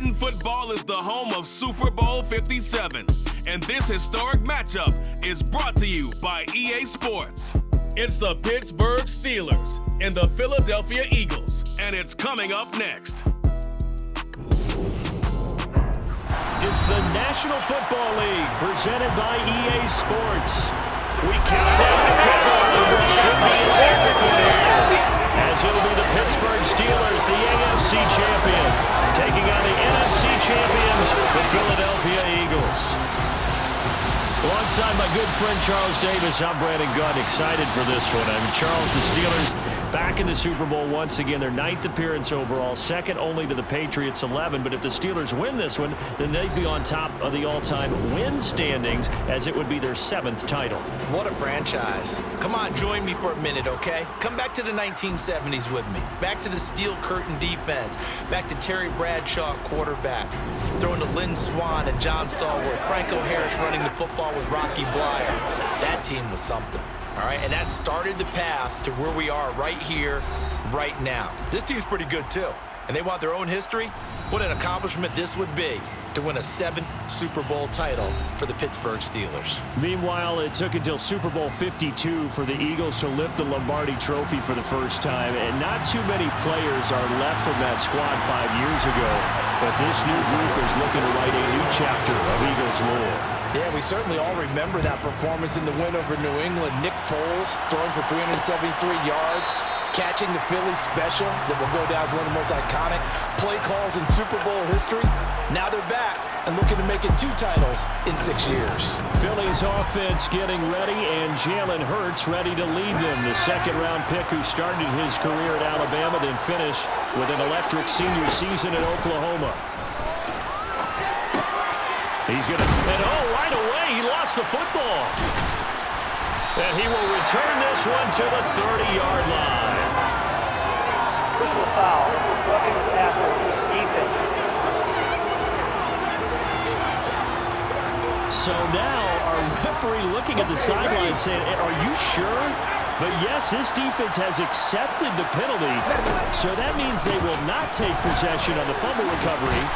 Madden football is the home of Super Bowl 57, and this historic matchup is brought to you by EA Sports. It's the Pittsburgh Steelers and the Philadelphia Eagles, and it's coming up next. It's the National Football League presented by EA Sports. We count down the kickoff. It should be in there as it'll be the Pittsburgh Steelers, the AFC champion, taking on the NFC champions, the Philadelphia Eagles. Alongside my good friend Charles Davis, I'm Brandon Gunn, excited for this one. Charles, the Steelers back in the Super Bowl once again, their 9th appearance overall, second only to the Patriots' 11. But if the Steelers win this one, then they'd be on top of the all-time win standings, as it would be their 7th title. What a franchise. Come on, join me for a minute, okay? Come back to the 1970s with me. Back to the steel curtain defense. Back to Terry Bradshaw, quarterback. Throwing to Lynn Swann and John Stallworth. Franco Harris running the football with Rocky Blyer. That team was something. All right, and that started the path to where we are right here, right now. This team's pretty good, too. And they want their own history? What an accomplishment this would be to win a 7th Super Bowl title for the Pittsburgh Steelers. Meanwhile, it took until Super Bowl 52 for the Eagles to lift the Lombardi Trophy for the first time, and not too many players are left from that squad 5 years ago, but this new group is looking to write a new chapter of Eagles lore. Yeah, we certainly all remember that performance in the win over New England. Nick Foles throwing for 373 yards, catching the Philly special that will go down as one of the most iconic play calls in Super Bowl history. Now they're back and looking to make it 2 titles in 6 years. Philly's offense getting ready, and Jalen Hurts ready to lead them. The second-round pick who started his career at Alabama, then finished with an electric senior season at Oklahoma. He's going to, and right away, he lost the football. And he will return this one to the 30-yard line. Personal foul, roughing the passer, defense. So now our referee looking at the sideline saying, are you sure? But yes, this defense has accepted the penalty. So that means they will not take possession on the fumble recovery.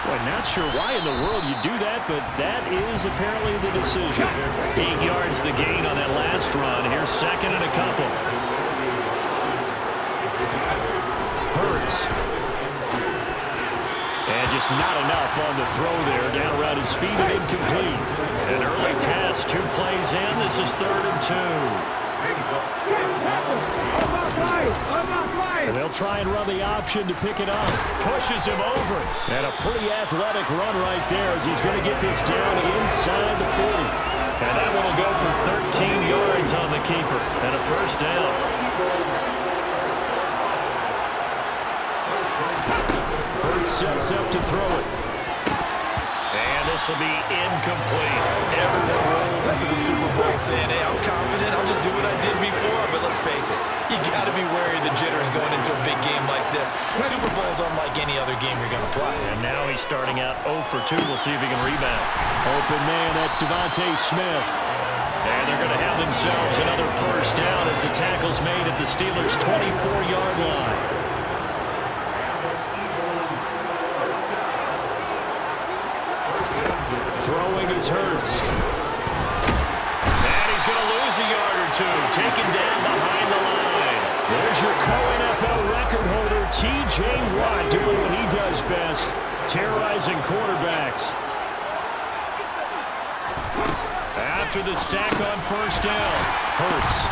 Well, not sure why in the world you do that, but that is apparently the decision. 8 yards the gain on that last run. Here's second and a couple. Hurts. And just not enough on the throw there. Down around his feet and incomplete. An early test, 2 plays in. This is 3rd and 2. And they'll try and run the option to pick it up. Pushes him over. And a pretty athletic run right there as he's going to get this down inside the 40. And that one will go for 13 yards on the keeper. And a first down. Hurts sets up to throw it. And this will be incomplete. Everyone rolls into the Super Bowl saying, hey, I'm confident, I'll just do what I did before. But let's face it, you got to be wary of the jitters going into a big game like this. Super Bowl is unlike any other game you're going to play. And now he's starting out 0 for 2. We'll see if he can rebound. Open man, that's Devontae Smith. And they're going to have themselves another first down as the tackle's made at the Steelers' 24-yard line. Throwing is Hurts. And he's going to lose a yard or 2. Taken down behind the line. There's your co-NFL record holder, T.J. Watt, doing what he does best, terrorizing quarterbacks. After the sack on first down, Hurts.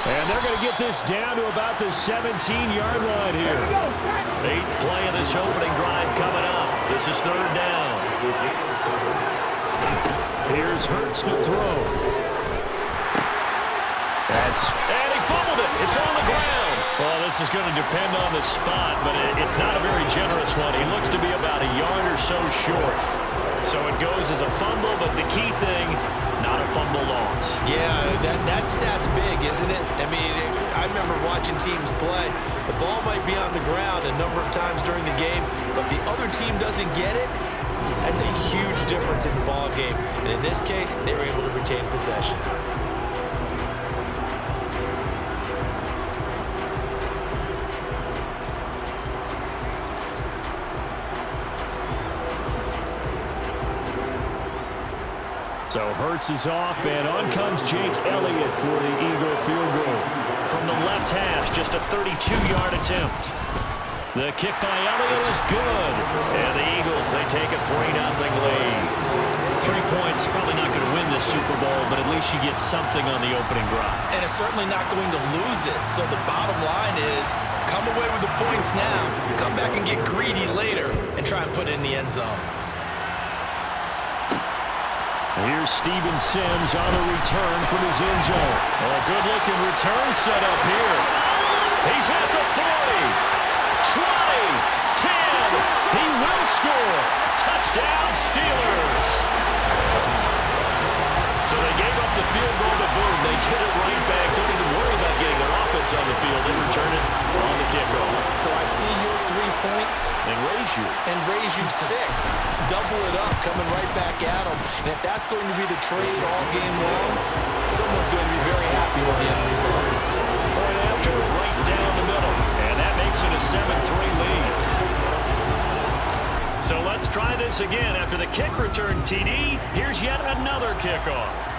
And they're going to get this down to about the 17-yard line here. 8th play of this opening drive coming up. This is 3rd down. Here's Hurts to throw. And he fumbled it. It's on the ground. Well, this is going to depend on the spot, but it's not a very generous one. He looks to be about a yard or so short. So it goes as a fumble, but the key thing, not a fumble loss. Yeah, that stat's big, isn't it? I mean, I remember watching teams play. The ball might be on the ground a number of times during the game, but if the other team doesn't get it, that's a huge difference in the ball game. And in this case, they were able to retain possession. So Hurts is off, and on comes Jake Elliott for the Eagle field goal. From the left hash, just a 32-yard attempt. The kick by Elliott is good. And the Eagles, they take a 3-0 lead. 3 points, probably not going to win this Super Bowl, but at least you get something on the opening drive. And it's certainly not going to lose it. So the bottom line is, come away with the points now, come back and get greedy later, and try and put it in the end zone. Here's Steven Sims on a return from his end zone. A good-looking return set up here. He's at the 40. 20, 10, he will score. Touchdown, Steelers. So they gave up the field goal to boom. They hit it right back. Don't even worry about getting their offense on the field. They return it on the kickoff. So I see your 3 points. And raise you 6. Double it up, coming right back at them. And if that's going to be the trade all game long, someone's going to be very happy with the end result. Point after, right down the middle. And that makes it a 7-3 lead. So let's try this again. After the kick return TD, here's yet another kickoff.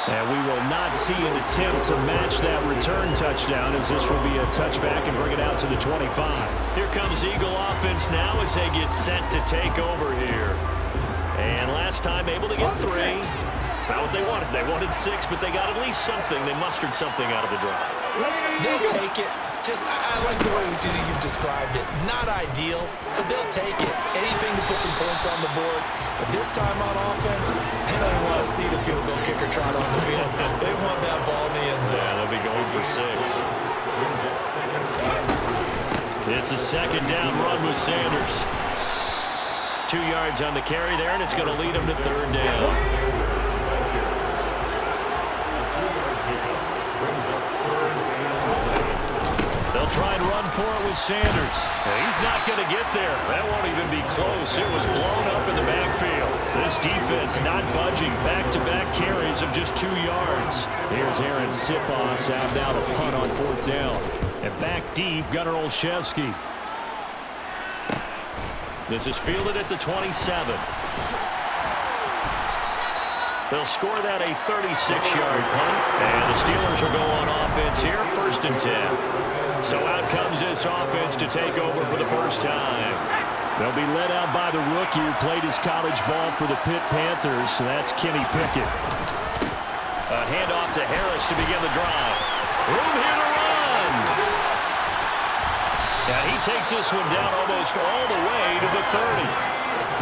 And we will not see an attempt to match that return touchdown, as this will be a touchback and bring it out to the 25. Here comes Eagle offense now as they get set to take over here. And last time able to get 3. It's not what they wanted. They wanted 6, but they got at least something. They mustered something out of the drive. They'll take it. I like the way you've described it. Not ideal, but they'll take it. Anything to put some points on the board. But this time on offense, they don't want to see the field goal kicker trot on the field. They want that ball in the end zone. Yeah, they'll be going for 6. It's a second down run with Sanders. 2 yards on the carry there, and it's going to lead them to third down. They'll try and run for it with Sanders. He's not going to get there. That won't even be close. It was blown up in the backfield. This defense not budging. Back-to-back carries of just 2 yards. Here's Aaron Sipos out now to punt on 4th down. And back deep, Gunnar Olszewski. This is fielded at the 27. They'll score that a 36-yard punt. And the Steelers will go on offense here, 1st and 10. So out comes this offense to take over for the first time. They'll be led out by the rookie who played his college ball for the Pitt Panthers. So that's Kenny Pickett. A handoff to Harris to begin the drive. Room here to run. And he takes this one down almost all the way to the 30.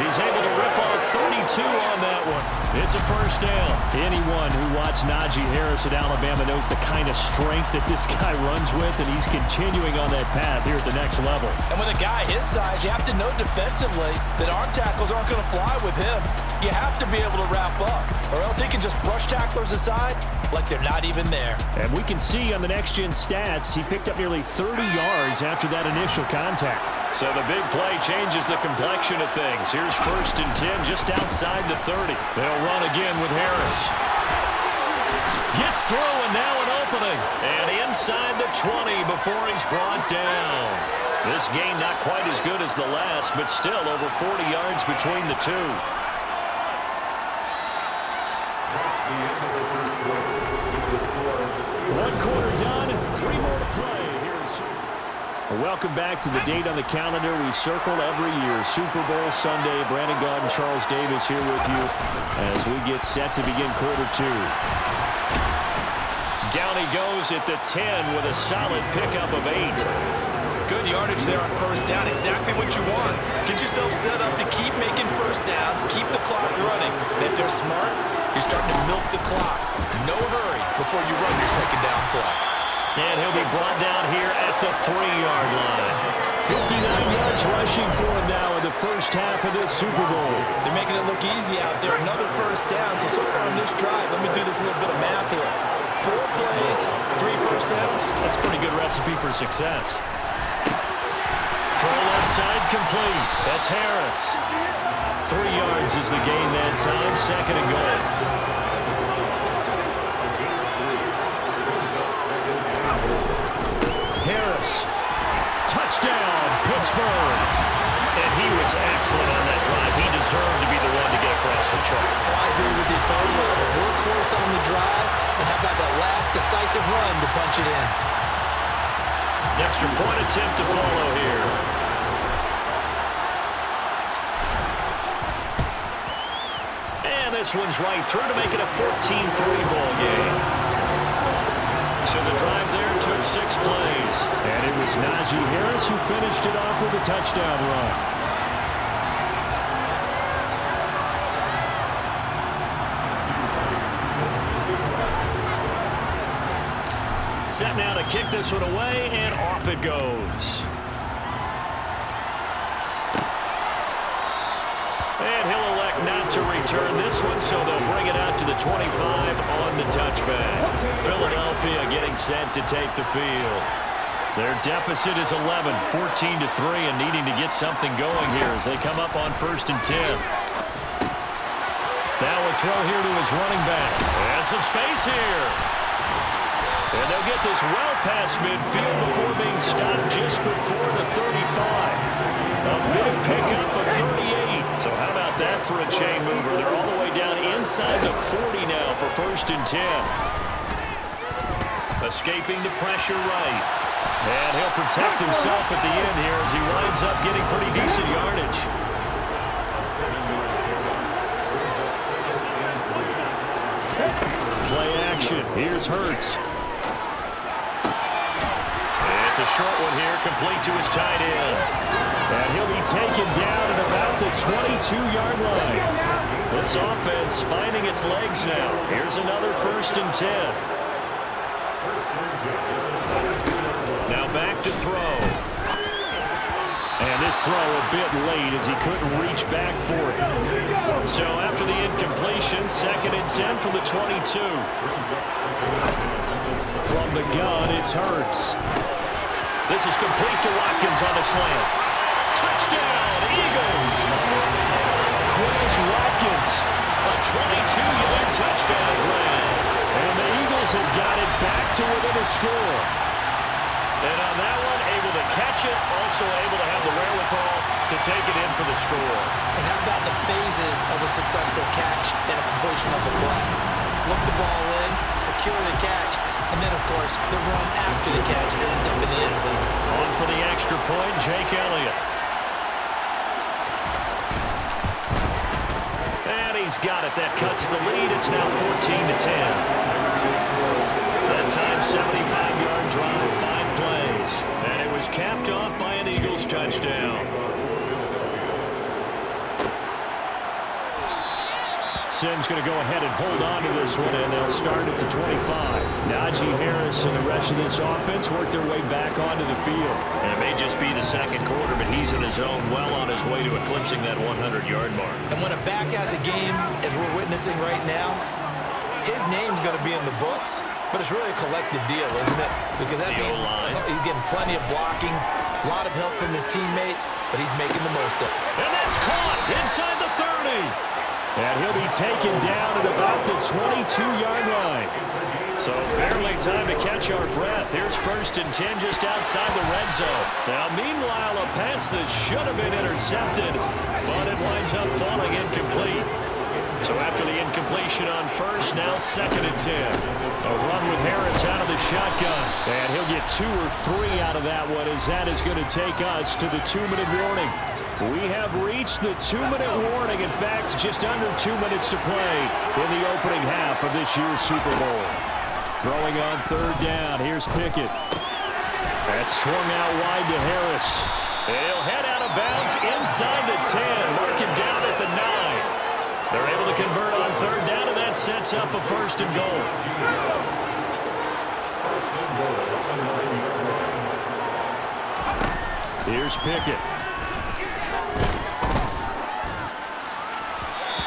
He's able to rip off 32 on that one. It's a first down. Anyone who watched Najee Harris at Alabama knows the kind of strength that this guy runs with, and he's continuing on that path here at the next level. And with a guy his size, you have to know defensively that arm tackles aren't going to fly with him. You have to be able to wrap up, or else he can just brush tacklers aside like they're not even there. And we can see on the next-gen stats, he picked up nearly 30 yards after that initial contact. So the big play changes the complexion of things. Here's 1st and 10 just outside the 30. They'll run again with Harris. Gets through and now an opening. And inside the 20 before he's brought down. This game not quite as good as the last, but still over 40 yards between the two. One quarter done, 3 more to play. Welcome back to the date on the calendar we circle every year. Super Bowl Sunday. Brandon Gaud and Charles Davis here with you as we get set to begin quarter 2. Down he goes at the 10 with a solid pickup of 8. Good yardage there on 1st down. Exactly what you want. Get yourself set up to keep making 1st downs. Keep the clock running. And if they're smart, you're starting to milk the clock. No hurry before you run your 2nd down play. And he'll be brought down here at the 3-yard line. 59 yards rushing for him now in the first half of this Super Bowl. They're making it look easy out there. Another 1st down. So far on this drive, let me do this little bit of math here. 4 plays, 3 1st downs. That's a pretty good recipe for success. Throw left side complete. That's Harris. 3 yards is the gain that time. 2nd and goal. Harris, touchdown, Pittsburgh. And he was excellent on that drive. He deserved to be the one to get passing chart. Well, I agree with you totally. A workhorse on the drive, and how about that last decisive run to punch it in? Extra point attempt to follow here. And this one's right through to make it a 14-3 ball game. So the drive there took 6 plays. And it was Najee Harris who finished it off with a touchdown run. Set now to kick this one away, and off it goes. And he'll elect not to return this one, so they'll bring it out to the 25 on the touchback. Philadelphia getting set to take the field. Their deficit is 11, 14-3, and needing to get something going here as they come up on 1st and 10. Now a throw here to his running back. And some space here. And they'll get this well past midfield before being stopped just before the 35. A big pickup of 38. So how about that for a chain mover? They're all the way down inside the 40 now for 1st and 10. Escaping the pressure right. And he'll protect himself at the end here as he winds up getting pretty decent yardage. Play action. Here's Hurts. It's a short one here, complete to his tight end. And he'll be taken down at about the 22-yard line. This offense finding its legs now. Here's another 1st and 10. Now back to throw. And this throw a bit late as he couldn't reach back for it. So after the incompletion, 2nd and 10 from the 22. From the gun, it's Hurts. This is complete to Watkins on a slant. Touchdown, Eagles! Chris Watkins, a 22-yard touchdown grab. And the Eagles have got it back to within a score. And on that one, able to catch it, also able to have the wherewithal to take it in for the score. And how about the phases of a successful catch and a completion of a play? Look the ball in, secure the catch, and then, of course, the run after the catch that ends up in the end zone. On for the extra point, Jake Elliott. And he's got it. That cuts the lead. It's now 14-10. That time, 75-yard drive, 5 plays. And it was capped off by an Eagles touchdown. Sim's going to go ahead and hold on to this one, and they'll start at the 25. Najee Harris and the rest of this offense work their way back onto the field. And it may just be the 2nd quarter, but he's in his zone, well on his way to eclipsing that 100-yard mark. And when a back has a game, as we're witnessing right now, his name's going to be in the books, but it's really a collective deal, isn't it? Because that means he's getting plenty of blocking, a lot of help from his teammates, but he's making the most of it. And that's caught inside the 30. And he'll be taken down at about the 22-yard line. So barely time to catch our breath. Here's 1st and 10 just outside the red zone. Now, meanwhile, a pass that should have been intercepted, but it winds up falling incomplete. So after the incompletion on 1st, now 2nd and 10. A run with Harris out of the shotgun. And he'll get 2 or 3 out of that one, as that is going to take us to the 2-minute warning. We have reached the 2-minute warning. In fact, just under 2 minutes to play in the opening half of this year's Super Bowl. Throwing on 3rd down. Here's Pickett. That's swung out wide to Harris. He'll head out of bounds inside the 10. Marking down at the 9. They're able to convert on 3rd down, and that sets up a 1st and goal. Here's Pickett.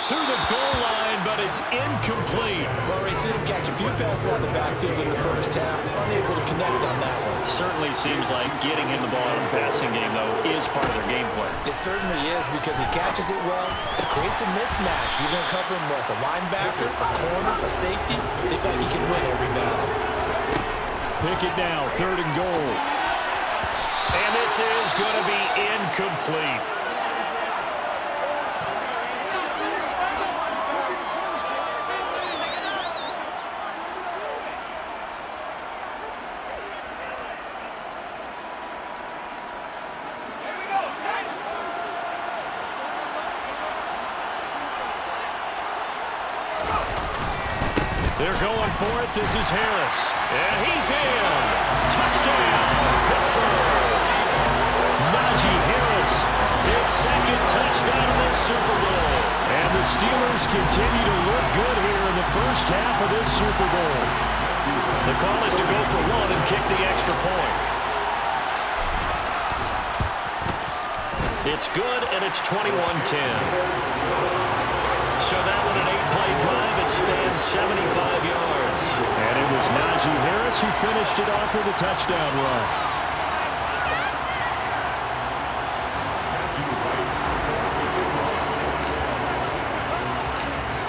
To the goal line, but it's incomplete. Well, Ray, seen him catch a few passes out of the backfield in the 1st half. Unable to connect on that one. Certainly seems like getting him the ball in the passing game, though, is part of their game plan. It certainly is, because he catches it well, creates a mismatch. You're going to cover him with a linebacker, a corner, a safety. They feel like he can win every battle. Pickett now, 3rd and goal. And this is going to be incomplete. for it. This is Harris. And he's in. Touchdown, Pittsburgh. Najee Harris, his second touchdown in this Super Bowl. And the Steelers continue to look good here in the first half of this Super Bowl. The call is to go for one and kick the extra point. It's good, and it's 21-10. So that one an 8-play drive. It spans 75 yards. And it was Najee Harris who finished it off with a touchdown run.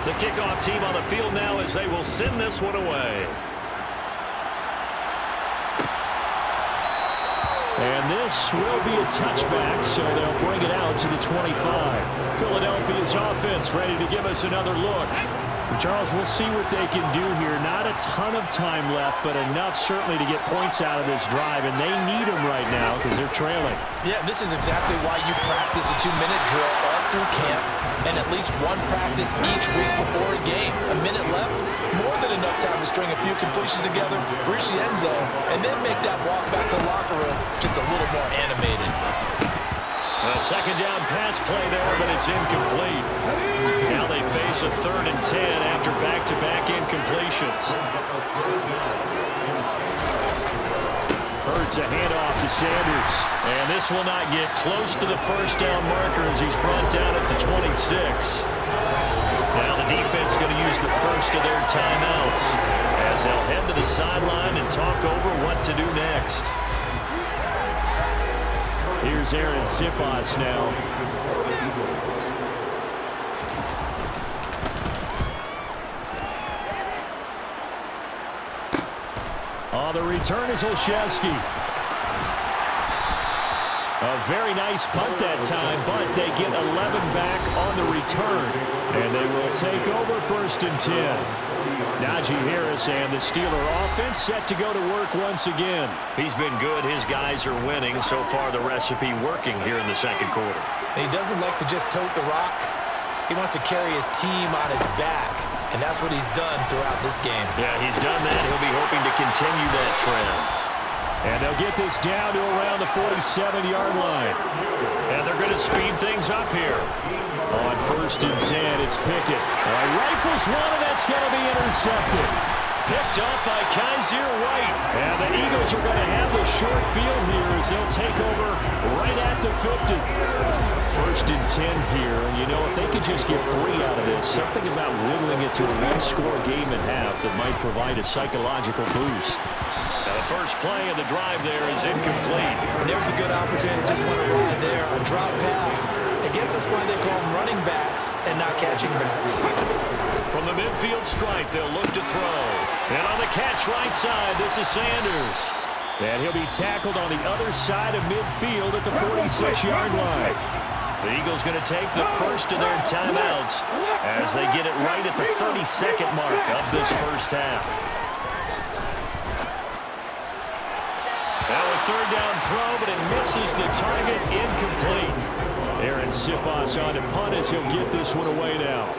The kickoff team on the field now as they will send this one away. And this will be a touchback, so they'll bring it out to the 25. Philadelphia's offense ready to give us another look. Charles, we'll see what they can do here. Not a ton of time left, but enough certainly to get points out of this drive, and they need them right now because they're trailing. Yeah, this is exactly why you practice a 2-minute drill all through camp and at least one practice each week before a game. A minute left, more than enough time to string a few completions together, reach the end zone, and then make that walk back to the locker room just a little more animated. A second down pass play there, but it's incomplete. Now they face a 3rd and 10 after back-to-back incompletions. Hurts a handoff to Sanders. And this will not get close to the first down marker as he's brought down at the 26. Now the defense going to use the first of their timeouts as they'll head to the sideline and talk over what to do next. Here's Aaron Sipos now. On the return is Olszewski. A very nice punt that time, but they get 11 back on the return. And they will take over 1st and 10. Najee Harris and the Steeler offense set to go to work once again. He's been good. His guys are winning. So far, the recipe working here in the second quarter. And he doesn't like to just tote the rock. He wants to carry his team on his back, and that's what he's done throughout this game. Yeah, he's done that. He'll be hoping to continue that trend. And they'll get this down to around the 47-yard line. And they're going to speed things up here. On 1st and 10, it's Pickett. Rifles one, and that's going to be intercepted. Picked up by Kaiser White. And the Eagles are going to have the short field here as they'll take over right at the 50. 1st and 10 here. And, you know, if they could just get 3 out of this, something about whittling it to a one-score game at half that might provide a psychological boost. Now the first play of the drive there is incomplete. There's a good opportunity. Just want to ride there. A drop pass. I guess that's why they call them running backs and not catching backs. From the midfield stripe, they'll look to throw. And on the catch right side, this is Sanders. And he'll be tackled on the other side of midfield at the 46-yard line. The Eagles going to take the first of their timeouts as they get it right at the 32nd mark of this first half. Now a 3rd down throw, but it misses the target, incomplete. Aaron Sipos on to punt as he'll get this one away now.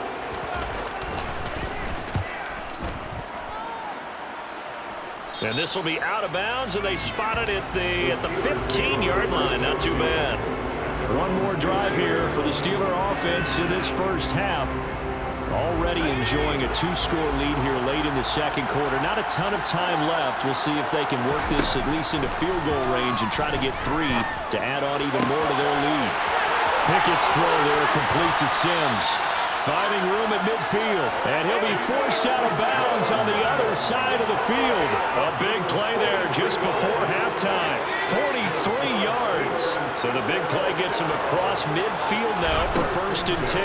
And this will be out of bounds, and they spot it at the 15-yard line. Not too bad. One more drive here for the Steeler offense in this first half. Already enjoying a 2-score lead here late in the second quarter. Not a ton of time left. We'll see if they can work this at least into field goal range and try to get 3 to add on even more to their lead. Pickett's throw there complete to Sims. Finding room at midfield, and he'll be forced out of bounds on the other side of the field. A big play there just before halftime. 43 yards. So the big play gets him across midfield now for 1st and 10.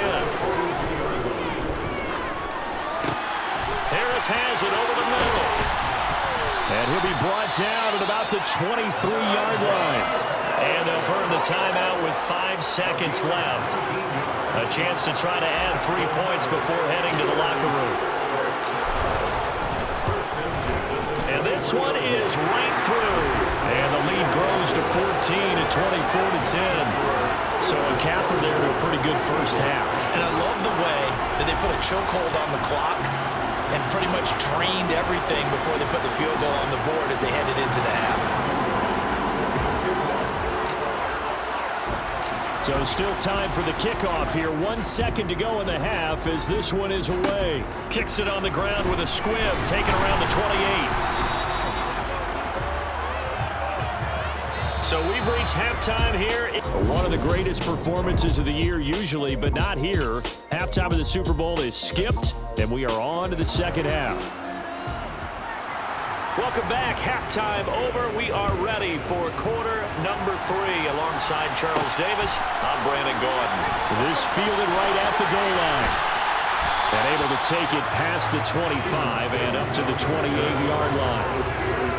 Harris has it over the middle. And he'll be brought down at about the 23-yard line. And they'll burn the timeout with 5 seconds left. A chance to try to add 3 points before heading to the locker room. And this one is right through. And the lead grows to 14 at 24-10. So a capper there to a pretty good first half. And I love the way that they put a chokehold on the clock. and pretty much drained everything before they put the field goal on the board as they headed into the half. So still time for the kickoff here. 1 second to go in the half as this one is away. Kicks it on the ground with a squib, taken around the 28. So we've reached halftime here. One of the greatest performances of the year usually, but not here. Halftime of the Super Bowl is skipped, and we are on to the second half. Welcome back. Halftime over. We are ready for quarter number 3 alongside Charles Davis. I'm Brandon Gordon. This fielded right at the goal line. And able to take it past the 25 and up to the 28-yard line.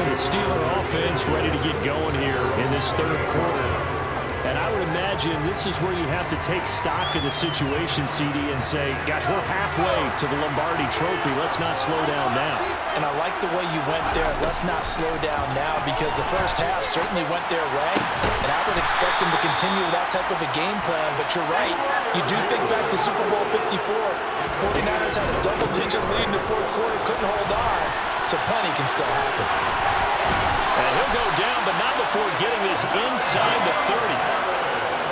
And the Steeler offense ready to get going here in this third quarter. And I would imagine this is where you have to take stock of the situation, CD, and say, gosh, we're halfway to the Lombardi Trophy. Let's not slow down now. And I like the way you went there. Let's not slow down now, because the first half certainly went their way. And I would expect them to continue with that type of a game plan. But you're right. You do think back to Super Bowl 54. 49ers had a double-digit lead in the fourth quarter, couldn't hold on. So plenty can still happen. And he'll go down, but not before getting this inside the 30.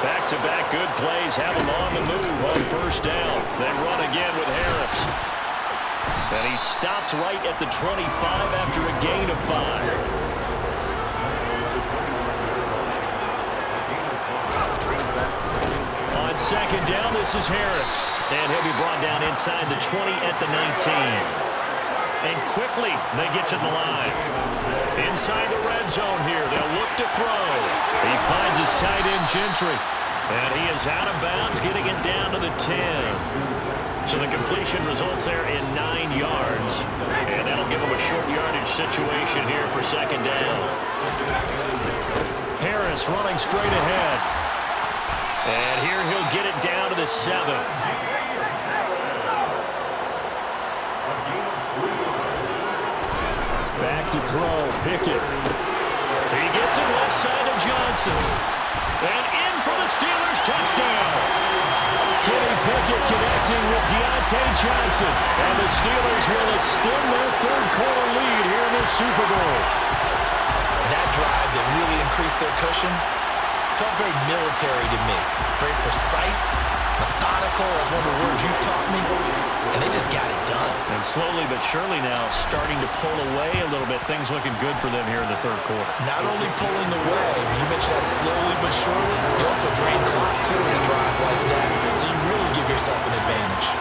Back-to-back good plays have him on the move on first down. They run again with Harris. And he stopped right at the 25 after a gain of 5. On second down, this is Harris. And he'll be brought down inside the 20 at the 19. And quickly, they get to the line. Inside the red zone here, they'll look to throw. He finds his tight end, Gentry. And he is out of bounds, getting it down to the 10. So the completion results there in 9 yards. And that'll give him a short yardage situation here for second down. Harris running straight ahead. And here he'll get it down to the 7. Back to throw, Pickett. He gets it left side to Johnson. And in for the Steelers, touchdown. Kenny Pickett connecting with Deontay Johnson. And the Steelers will extend their third quarter lead here in this Super Bowl. That drive that really increased their cushion felt very military to me. Very precise, methodical, as one of the words you've taught me. And they just got it done. And slowly but surely now starting to pull away a little bit. Things looking good for them here in the third quarter. Not only pulling away, but you mentioned that slowly but surely. You also drain clock, too, in a drive like that. So you really give yourself an advantage.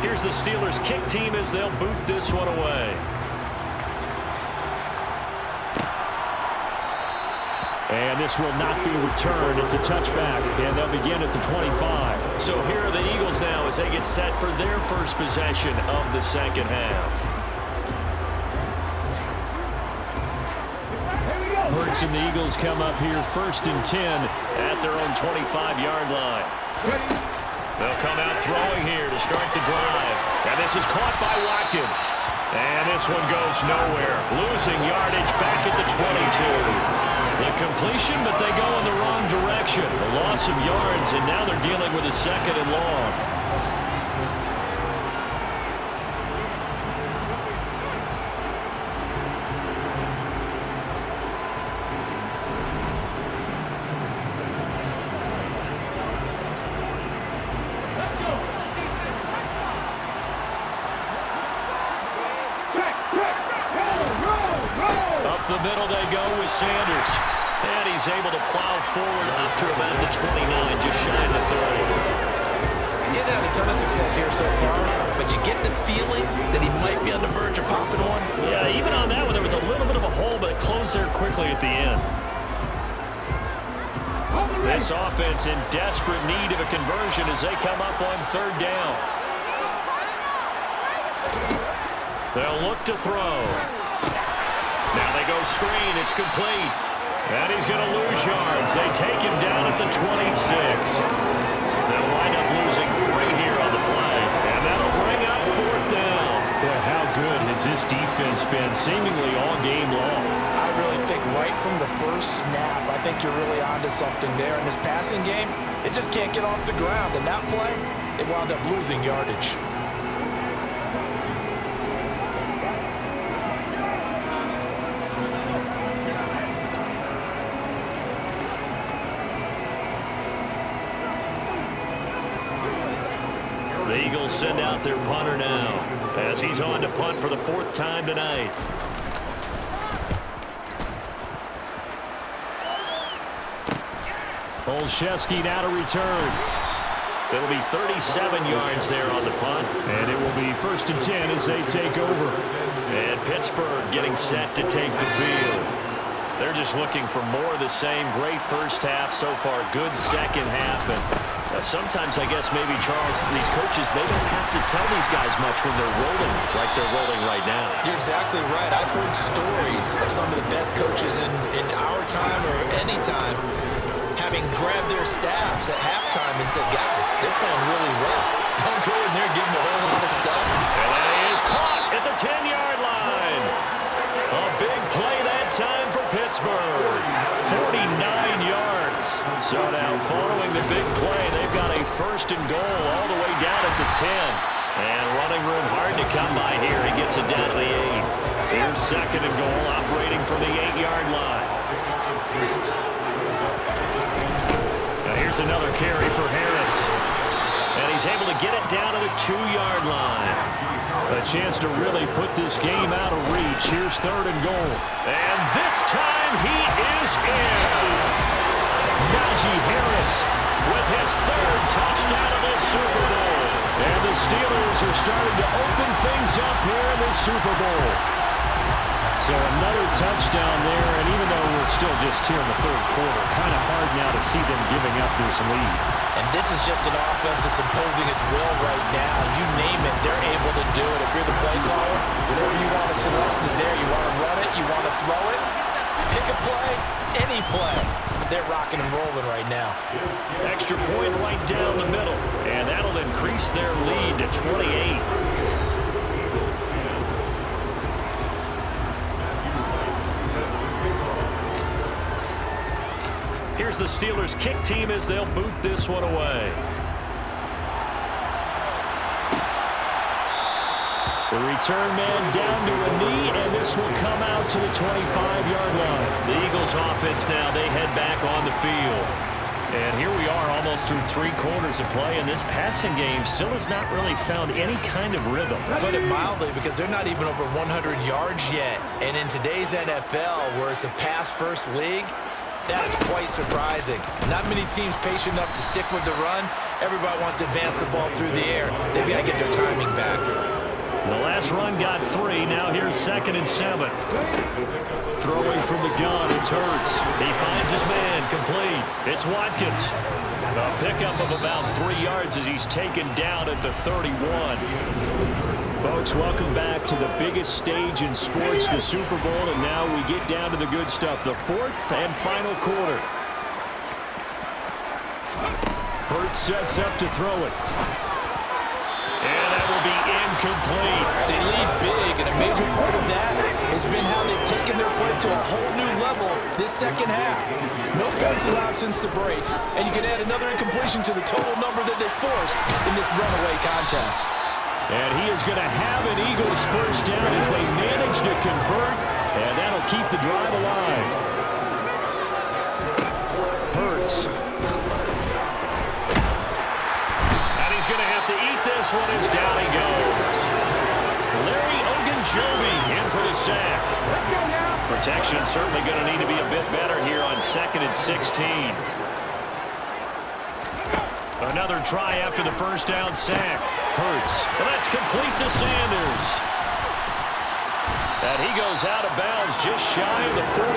Here's the Steelers kick team as they'll boot this one away. And this will not be returned. It's a touchback, and they'll begin at the 25. So here are the Eagles now as they get set for their first possession of the second half. Hurts and the Eagles come up here first and 10 at their own 25-yard line. They'll come out throwing here to start the drive. And this is caught by Watkins. And this one goes nowhere. Losing yardage back at the 22. The completion, but they go in the wrong direction. A loss of yards, and now they're dealing with a second and long. Up the middle they go with Sanders. And he's able to plow forward up to about the 29, just shy of the 30. Getting out a ton of success here so far, but you get the feeling that he might be on the verge of popping one. Yeah, even on that one, there was a little bit of a hole, but it closed there quickly at the end. This offense in desperate need of a conversion as they come up on third down. They'll look to throw. Now they go screen. It's complete. And he's going to lose yards. They take him down at the 26. They'll wind up losing 3 here on the play. And that'll bring up fourth down. Boy, how good has this defense been seemingly all game long? I really think right from the first snap, I think you're really onto something there. In this passing game, it just can't get off the ground. And that play, it wound up losing yardage. The Eagles send out their punter now as he's on to punt for the 4th time tonight. Olszewski now to return. It'll be 37 yards there on the punt. And it will be 1st and 10 as they take over. And Pittsburgh getting set to take the field. They're just looking for more of the same. Great first half so far. Good second half. And sometimes, I guess, maybe, Charles, these coaches, they don't have to tell these guys much when they're rolling like they're rolling right now. You're exactly right. I've heard stories of some of the best coaches in our time or any time having grabbed their staffs at halftime and said, guys, they're playing really well. Don't go in there and give them a whole lot of stuff. And that is caught at the 10-yard line. A big play that time for Pittsburgh. 49 yards. So now following the big play, they've got a 1st and goal all the way down at the 10. And running room hard to come by here. He gets it down to the 8. Here's 2nd and goal operating from the 8-yard line. Now here's another carry for Harris. And he's able to get it down to the 2-yard line. A chance to really put this game out of reach. Here's 3rd and goal. And this time he is in. Najee Harris with his 3rd touchdown of the Super Bowl. And the Steelers are starting to open things up here in the Super Bowl. So another touchdown there, and even though we're still just here in the 3rd quarter, kind of hard now to see them giving up this lead. And this is just an offense that's imposing its will right now. You name it, they're able to do it. If you're the play caller, whatever you want to select is there. You want to run it, you want to throw it, pick a play, any play. They're rocking and rolling right now. Extra point right down the middle, and that'll increase their lead to 28. Here's the Steelers' kick team as they'll boot this one away. The return man down to a knee, and this will come out to the 25-yard line. The Eagles' offense now, they head back on the field. And here we are almost through 3 quarters of play, and this passing game still has not really found any kind of rhythm. Put it mildly, because they're not even over 100 yards yet. And in today's NFL, where it's a pass-first league, that is quite surprising. Not many teams patient enough to stick with the run. Everybody wants to advance the ball through the air. They've got to get their timing back. The last run got 3. Now here's 2nd and 7. Throwing from the gun, it's Hurts. He finds his man, complete. It's Watkins. A pickup of about 3 yards as he's taken down at the 31. Folks, welcome back to the biggest stage in sports, the Super Bowl, and now we get down to the good stuff, the 4th and final quarter. Hurts sets up to throw it. And that will be incomplete. They lead big, and a major part of that has been how they've taken their play to a whole new level this second half. No points allowed since the break, and you can add another incompletion to the total number that they forced in this runaway contest. And he is going to have an Eagles 1st down as they manage to convert, and that'll keep the drive alive. Hurts. And he's going to have to eat this one as down he goes. Larry Ogunjobi in for the sack. Protection certainly going to need to be a bit better here on 2nd and 16. Another try after the 1st down sack. Hurts. And that's complete to Sanders. And he goes out of bounds just shy of the 45.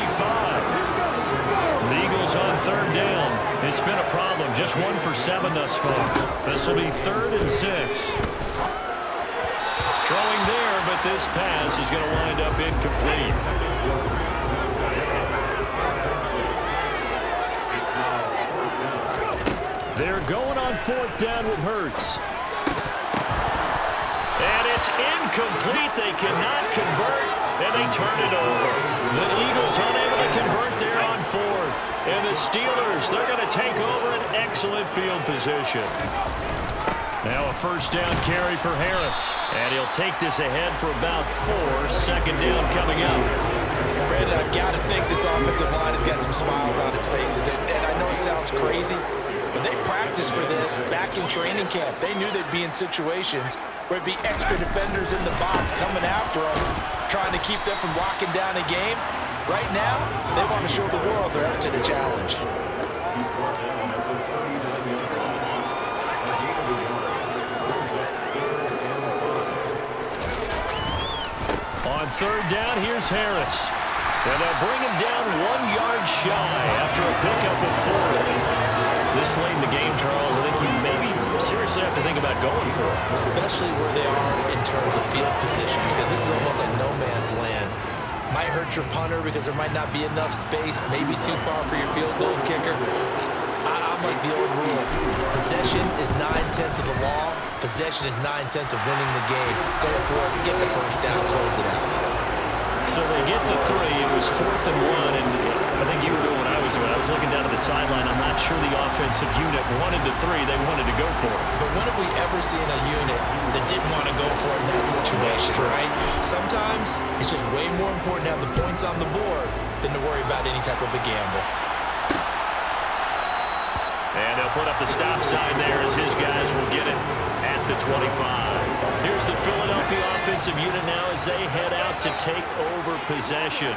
The Eagles on 3rd down. It's been a problem. Just 1 for 7 thus far. This will be 3rd and 6. Throwing there, but this pass is going to wind up incomplete. They're going on 4th down with Hurts. And It's incomplete. They cannot convert, and they turn it over. The Eagles unable to convert there on fourth. And the Steelers, they're going to take over an excellent field position. Now a first down carry for Harris. And he'll take this ahead for about 4. Second down coming up. Brandon, I've got to think this offensive line has got some smiles on its faces. And I know it sounds crazy, but they practiced for this back in training camp. They knew they'd be in situations where it'd be extra defenders in the box coming after them, trying to keep them from locking down a game. Right now, they want to show the world they're up to the challenge. On third down, here's Harris. And they'll bring him down 1 yard shy after a pickup of 4. This late in the game, Charles, I think you maybe seriously have to think about going for it. Especially where they are in terms of field position, because this is almost like no man's land. Might hurt your punter because there might not be enough space, maybe too far for your field goal kicker. I'm like the old rule. Possession is 9/10 of the law. Possession is 9/10 of winning the game. Go for it, get the first down, close it out. So they get the 3. It was 4th and 1, and I think you were doing what I was doing. I was looking down at the sideline. I'm not sure the offensive unit wanted the 3. They wanted to go for it. But when have we ever seen a unit that didn't want to go for it in that situation, right? Sometimes it's just way more important to have the points on the board than to worry about any type of a gamble. And they'll put up the stop sign there as his guys will get it at the 25. Here's the Philadelphia offensive unit now as they head out to take over possession.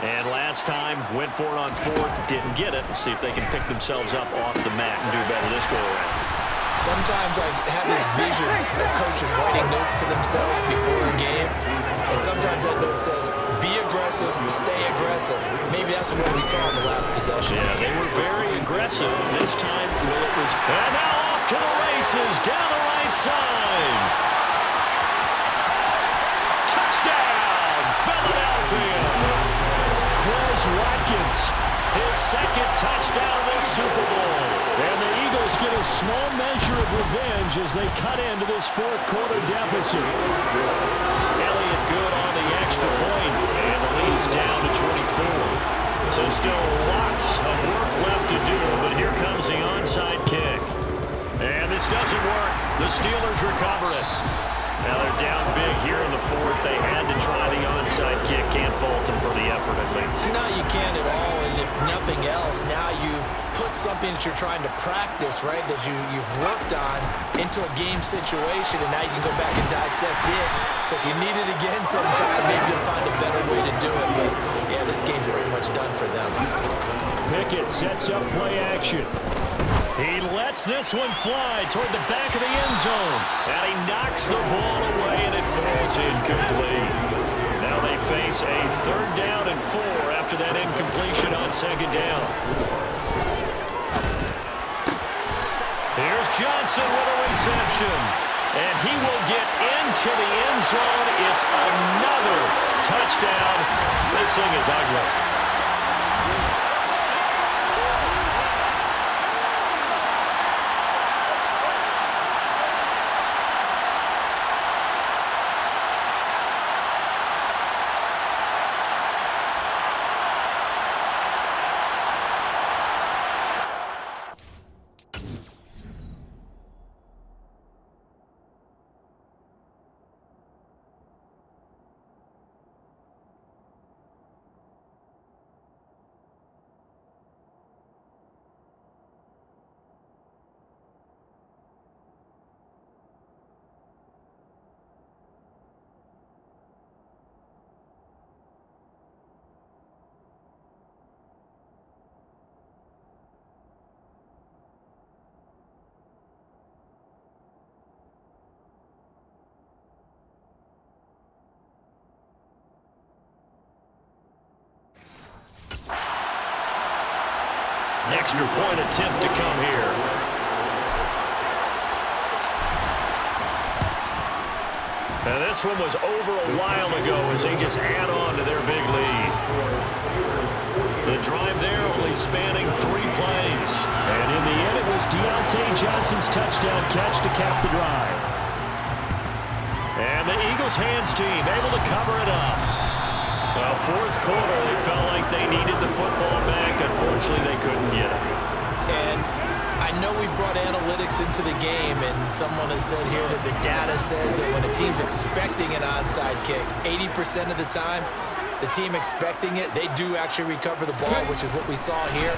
And last time, went for it on 4th, didn't get it. We'll see if they can pick themselves up off the mat and do better this go-around. Sometimes I have this vision of coaches writing notes to themselves before a game, and sometimes that note says, be aggressive, stay aggressive. Maybe that's what we saw in the last possession. Yeah, they were very aggressive. This time, it was... And now off to the races, down the right side. Touchdown, Philadelphia. Quez Watkins, his second touchdown of the Super Bowl. And the Eagles get a small measure of revenge as they cut into this 4th quarter deficit. Elliott good on the extra point, and the lead's down to 24. So still lots of work left to do, but here comes the onside kick. And this doesn't work. The Steelers recover it. Now they're down big here in the 4th. They had to try the onside kick. Can't fault them for the effort at least. No, you can't at all. And if nothing else, now you've put something that you're trying to practice, right, that you've worked on into a game situation, and now you can go back and dissect it. So if you need it again sometime, maybe you'll find a better way to do it. But, yeah, this game's pretty much done for them. Pickett sets up play action. He lets this one fly toward the back of the end zone. And he knocks the ball away, and it falls incomplete. Now they face a 3rd down and 4 after that incompletion on 2nd down. Here's Johnson with a reception. And he will get into the end zone. It's another touchdown. This thing is ugly. Extra point attempt to come here. Now this one was over a while ago as they just add on to their big lead. The drive there only spanning 3 plays. And in the end, it was Deontay Johnson's touchdown catch to cap the drive. And And the Eagles hands team able to cover it up. Well, fourth quarter, they felt like they needed the football back. Unfortunately, they couldn't get it. And I know we brought analytics into the game, and someone has said here that the data says that when a team's expecting an onside kick, 80% of the time, the team expecting it, they do actually recover the ball, which is what we saw here.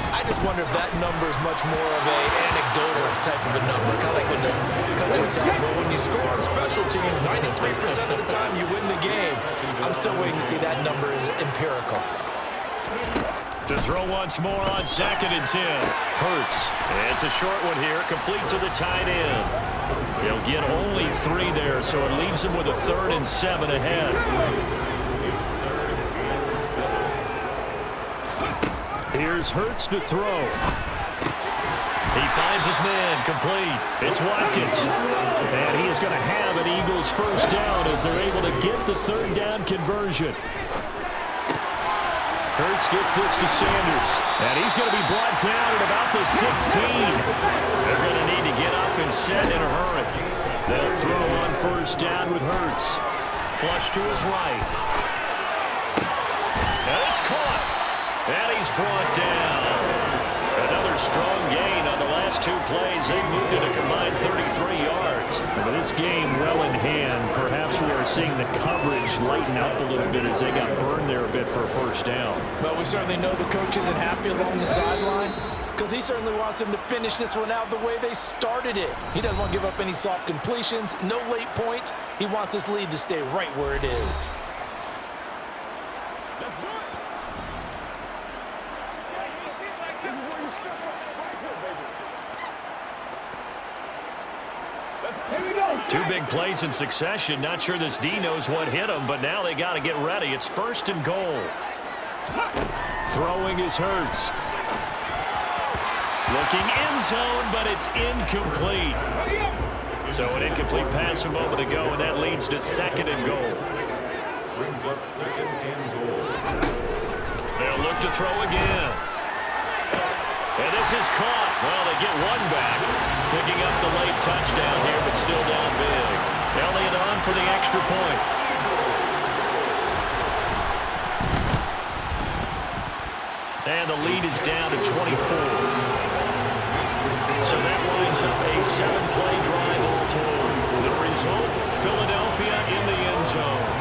I just wonder if that number is much more of a anecdotal type of a number, kind of like when the coaches tell us, well, when you score on special teams, 93% of the time you win the game. I'm still waiting to see that number is empirical. To throw once more on 2nd and 10. Hurts. And it's a short one here, complete to the tight end. They'll get only 3 there, so it leaves them with a 3rd and 7 ahead. Here's Hurts to throw. He finds his man, complete. It's Watkins. And he's going to have an Eagles first down as they're able to get the 3rd down conversion. Hurts gets this to Sanders. And he's going to be brought down at about the 16. They're going to need to get up and set in a hurry. They'll throw on first down with Hurts. Flush to his right. And it's caught. And he's brought down. Another strong gain on the last 2 plays. They've moved it a combined 33 yards. But this game well in hand. Perhaps we are seeing the coverage lighten up a little bit as they got burned there a bit for a first down. Well, we certainly know the coach isn't happy along the sideline because he certainly wants them to finish this one out the way they started it. He doesn't want to give up any soft completions, no late points. He wants this lead to stay right where it is. Two big plays in succession. Not sure this D knows what hit him, but now they got to get ready. It's 1st and goal. Throwing is Hurts. Looking end zone, but it's incomplete. So an incomplete pass a moment ago, and that leads to 2nd and goal. Brings up 2nd and goal. They'll look to throw again. And this is caught. Well, they get one back. Picking up the late touchdown here, but still down big. Elliott on for the extra point. And the lead is down to 24. So that lines up a 7-play drive all told. The result, Philadelphia in the end zone.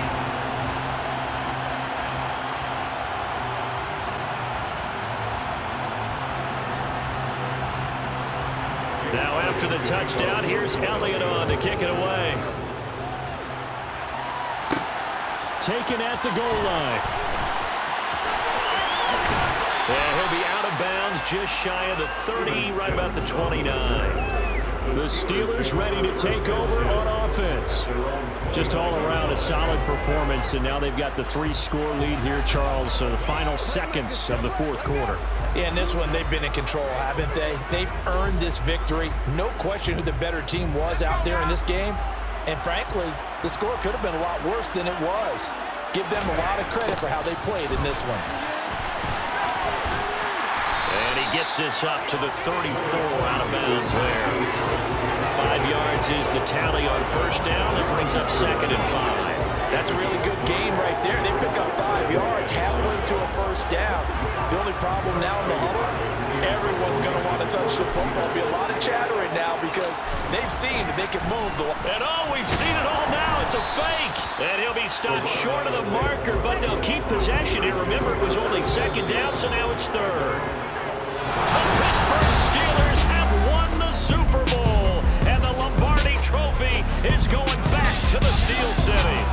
Now after the touchdown, here's Elliott on to kick it away. Taken at the goal line. Yeah, he'll be out of bounds just shy of the 30, right about the 29. The Steelers ready to take over on offense. Just all around a solid performance, and now they've got the 3-score lead here, Charles. So the final seconds of the 4th quarter. Yeah, in this one, they've been in control, haven't they? They've earned this victory. No question who the better team was out there in this game. And frankly, the score could have been a lot worse than it was. Give them a lot of credit for how they played in this one. And he gets this up to the 34 out of bounds there. 5 yards is the tally on first down. It brings up 2nd and 5. That's a really good gain right there. They pick up 5 yards halfway to a first down. The only problem now in the huddle, everyone's going to want to touch the football. There'll be a lot of chattering now because they've seen that they can move the. And oh, we've seen it all now. It's a fake. And he'll be stopped short of the marker, but they'll keep possession here. Remember, it was only 2nd down, so now it's 3rd. The Pittsburgh Steelers have won the Super Bowl, and the Lombardi Trophy is going back to the Steel City.